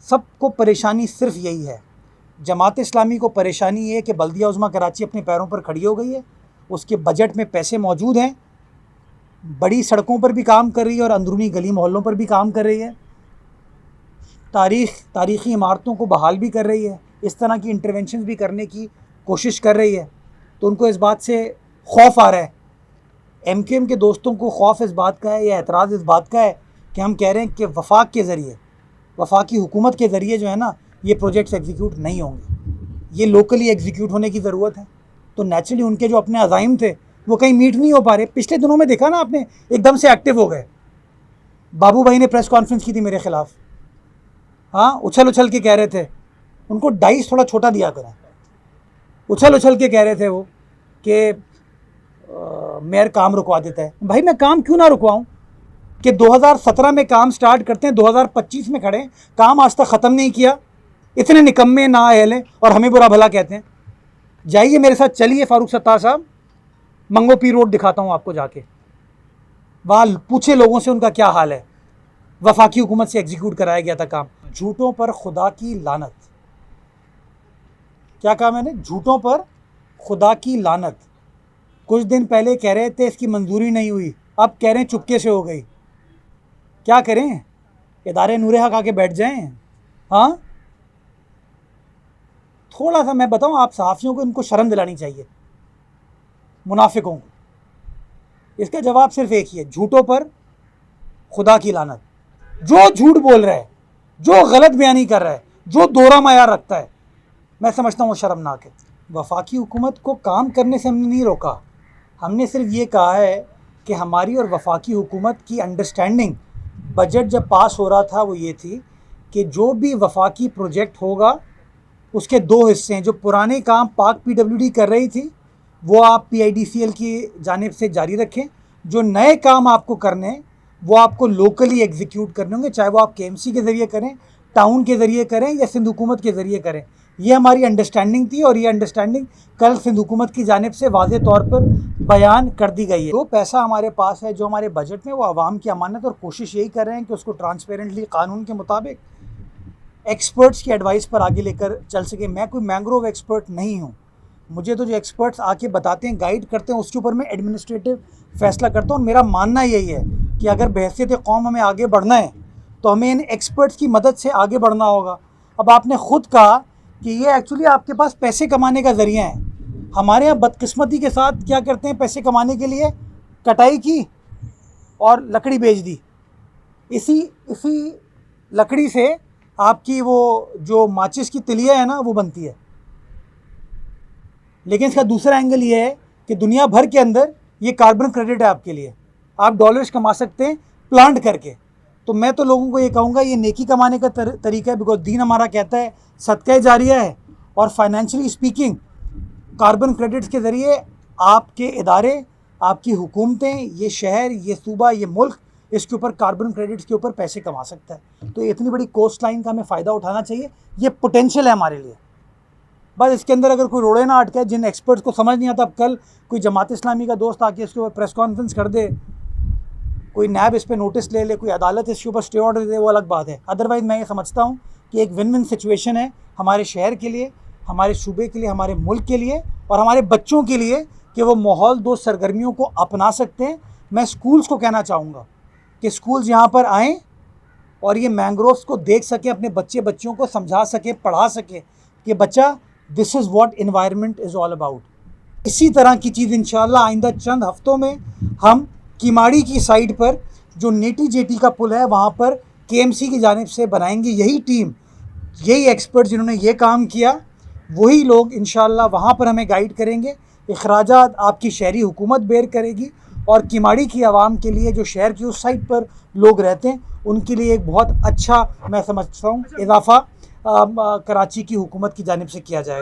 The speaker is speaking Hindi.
सबको परेशानी सिर्फ यही है, जमात इस्लामी को परेशानी ये है कि बल्दिया उज़्मा कराची अपने पैरों पर खड़ी हो गई है, उसके बजट में पैसे मौजूद हैं, बड़ी सड़कों पर भी काम कर रही है और अंदरूनी गली मोहल्लों पर भी काम कर रही है, तारीख़ी इमारतों को बहाल भी कर रही है, इस तरह की इंटरवेंशन भी करने की कोशिश कर रही है। तो उनको इस बात से खौफ आ रहा है, MQM के दोस्तों को खौफ इस बात का है या एतराज़ इस बात का है कि हम कह रहे हैं कि वफाक के ज़रिए, वफाकी हुकूमत के ज़रिए जो है ना, ये प्रोजेक्ट्स एग्जीक्यूट नहीं होंगे, ये लोकली एग्जीक्यूट होने की ज़रूरत है। तो नेचुरली उनके जो अपने अज़ाइम थे वो कहीं मीट नहीं हो पा रहे। पिछले दिनों में देखा ना आपने, एकदम से एक्टिव हो गए। बाबू भाई ने प्रेस कॉन्फ्रेंस की थी मेरे ख़िलाफ़, हाँ, उछल उछल के कह रहे थे, उनको डाइस थोड़ा छोटा दिया करें। उछल उछल के कह रहे थे वो कि मेयर काम रुकवा देता है। भाई मैं काम क्यों ना रुकवाऊँ कि 2017 में काम स्टार्ट करते हैं, 2025 में खड़े, काम आज तक ख़त्म नहीं किया। इतने निकम्मे ना अहल हैं और हमें बुरा भला कहते हैं। जाइए मेरे साथ, चलिए फारूक सत्तार साहब, मंगो पी रोड दिखाता हूँ आपको, जाके वहाँ पूछे लोगों से उनका क्या हाल है। वफाकी हुकूमत से एग्जीक्यूट कराया गया था काम। झूठों पर खुदा की लानत। क्या कहा मैंने? झूठों पर खुदा की लानत। कुछ दिन पहले कह रहे थे इसकी मंजूरी नहीं हुई, अब कह रहे हैं चुपके से हो गई। क्या करें, इदारे नूरे हक आके बैठ जाएं? हाँ, थोड़ा सा मैं बताऊं, आप सहाफ़ियों को इनको शर्म दिलानी चाहिए, मुनाफिकों को। इसका जवाब सिर्फ एक ही है, झूठों पर खुदा की लानत। जो झूठ बोल रहा है, जो गलत बयानी कर रहा है, जो दोहरा मयार रखता है, मैं समझता हूँ वो शर्मनाक है। वफाकी हुकूमत को काम करने से हमने नहीं रोका, हमने सिर्फ ये कहा है कि हमारी और वफाकी हुकूमत की अंडरस्टैंडिंग बजट जब पास हो रहा था वो ये थी कि जो भी वफाकी प्रोजेक्ट होगा उसके दो हिस्से हैं। जो पुराने काम पाक PWD कर रही थी वो आप PIDCL की जानिब से जारी रखें, जो नए काम आपको करने हैं वो आपको लोकली एग्जीक्यूट करने होंगे, चाहे वो आप KMC के ज़रिए करें, टाउन के ज़रिए करें या सिंध हुकूमत के ज़रिए करें। ये हमारी अंडरस्टैंडिंग थी और ये अंडरस्टैंडिंग कल सिंध हुकूमत की जानिब से वाज़े तौर पर बयान कर दी गई है। जो पैसा हमारे पास है, जो हमारे बजट में, वो आवाम की अमानत, और कोशिश यही कर रहे हैं कि उसको ट्रांसपेरेंटली कानून के मुताबिक एक्सपर्ट्स की एडवाइस पर आगे लेकर चल सके। मैं कोई मैंग्रोव एक्सपर्ट नहीं हूँ, मुझे तो जो एक्सपर्ट्स आके बताते हैं, गाइड करते हैं, उसके ऊपर मैं एडमिनिस्ट्रेटिव फ़ैसला करता हूँ। मेरा मानना यही है कि अगर बहैसियत कौम हमें आगे बढ़ना है तो हमें इन एक्सपर्ट्स की मदद से आगे बढ़ना होगा। अब आपने ख़ुद कहा कि ये एक्चुअली आपके पास पैसे कमाने का ज़रिया है। हमारे यहाँ बदकिस्मती के साथ क्या करते हैं, पैसे कमाने के लिए कटाई की और लकड़ी बेच दी। इसी लकड़ी से आपकी वो जो माचिस की तिलिया है ना, वो बनती है। लेकिन इसका दूसरा एंगल ये है कि दुनिया भर के अंदर ये कार्बन क्रेडिट है आपके लिए, आप डॉलर्स कमा सकते हैं प्लांट करके। तो मैं तो लोगों को ये कहूँगा, ये नेकी कमाने का तरीका है, बिकॉज दीन हमारा कहता है सदका जारिया है। और फाइनेंशियली स्पीकिंग, कार्बन क्रेडिट्स के ज़रिए आपके इदारे, आपकी हुकूमतें, ये शहर, ये सूबा, ये मुल्क, इसके ऊपर कार्बन क्रेडिट्स के ऊपर पैसे कमा सकता है। तो इतनी बड़ी कोस्ट लाइन का हमें फ़ायदा उठाना चाहिए, ये पोटेंशियल है हमारे लिए। बस इसके अंदर अगर कोई रोड़े ना अटके, जिन एक्सपर्ट्स को समझ नहीं आता, अब कल कोई जमात इस्लामी का दोस्त आके इसके ऊपर प्रेस कॉन्फ्रेंस कर दे, कोई नैब इस पर नोटिस ले ले, कोई अदालत इसके ऊपर स्टे ऑर्डर दे, वो अलग बात है। अदरवाइज़ मैं ये समझता हूँ कि एक विन विन सिचुएशन है हमारे शहर के लिए, हमारे सूबे के लिए, हमारे मुल्क के लिए और हमारे बच्चों के लिए कि वो माहौल दोस्त सरगर्मियों को अपना सकते हैं। मैं स्कूल्स को कहना चाहूँगा कि स्कूल्स यहाँ पर आएँ और ये मैंग्रोव्स को देख सकें, अपने बच्चों को समझा सकें, पढ़ा सकें कि बच्चा, this is what environment is all about. इसी तरह की चीज़ इंशाल्लाह आइंदा चंद हफ्तों में हम किमाड़ी की साइड पर जो नेटी जेटी का पुल है वहाँ पर KMC की जानिब से बनाएंगे। यही टीम, यही एक्सपर्ट जिन्होंने ये काम किया, वही लोग इंशाल्लाह वहाँ पर हमें गाइड करेंगे। अखराजात आपकी शहरी हुकूमत बेयर करेगी और किमाड़ी की आवाम के लिए, जो शहर की उस साइड पर लोग रहते हैं, उनके लिए एक बहुत अच्छा, मैं समझता हूँ, इजाफ़ा कराची की हुकूमत की जानिब से किया जाएगा।